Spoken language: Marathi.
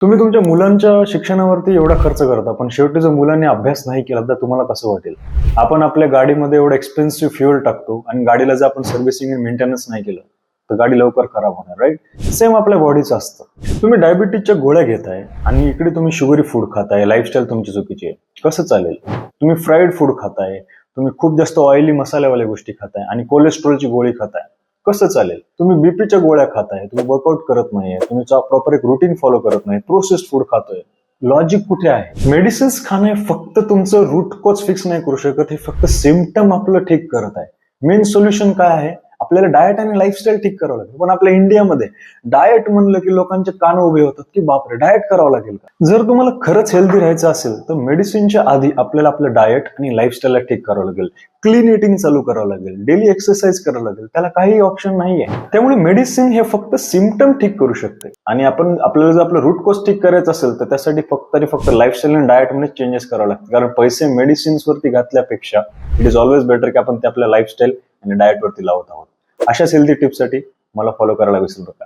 तुम्ही तुमच्या मुलांच्या शिक्षणावरती एवढा खर्च करता, पण शेवटी जर मुलांनी अभ्यास नाही केला तर तुम्हाला कसं वाटेल? आपण आपल्या गाडीमध्ये एवढं एक्सपेन्सिव्ह फ्युएल टाकतो आणि गाडीला जर आपण सर्व्हिसिंग आणि मेंटेनन्स नाही केलं तर गाडी लवकर खराब होणार, राईट? सेम आपल्या बॉडीचं असतं. तुम्ही डायबिटीजच्या गोळ्या घेताय आणि इकडे तुम्ही शुगरी फूड खाताय, लाईफस्टाईल तुमची चुकीची आहे, कसं चालेल? तुम्ही फ्राईड फूड खाताय, तुम्ही खूप जास्त ऑइली मसाल्यावाल्या गोष्टी खाताय आणि कोलेस्ट्रॉलची गोळी खाताय, कसं चालेल? तुम्ही बीपीच्या गोळ्या खाताय, तुम्ही वर्कआउट करत नाहीये, तुम्ही प्रॉपर एक रुटीन फॉलो करत नाही, प्रोसेस्ड फूड खातोय. लॉजिक कुठे आहे? मेडिसिन्स खाणे फक्त तुमचं रूट कॉज फिक्स नाही करू शकत, हे फक्त सिम्पटम आपलं ठीक करत आहे. मेन सोल्युशन काय आहे? आपल्याला डाएट आणि लाईफस्टाईल ठीक करावं लागेल. पण आपल्या इंडियामध्ये डाएट म्हणलं की लोकांचे कान उभे होतात की बापरे, डाएट करावं लागेल का? जर तुम्हाला खरंच हेल्दी राहायचं असेल तर मेडिसिनच्या आधी आपल्याला आपलं डाएट आणि लाईफस्टाईलला ठीक करावं लागेल. क्लीन इटिंग चालू करावं लागेल, डेली एक्सरसाइज करावं लागेल. त्याला काही ऑप्शन नाहीये. त्यामुळे मेडिसिन हे फक्त सिम्पटम ठीक करू शकते आणि आपल्याला जर आपलं रूट कॉज ठीक करायचं असेल तर त्यासाठी फक्त लाईफस्टाईल आणि डाएट मध्ये चेंजेस करावं लागतं. कारण पैसे मेडिसिन्स वरती घातल्यापेक्षा इट इज ऑलवेज बेटर की आपण ते आपल्या लाईफस्टाईल आणि डाएट वरती लावत आहोत. अशाच हेल्दी टिप्ससाठी मला फॉलो करायला विसरू नका.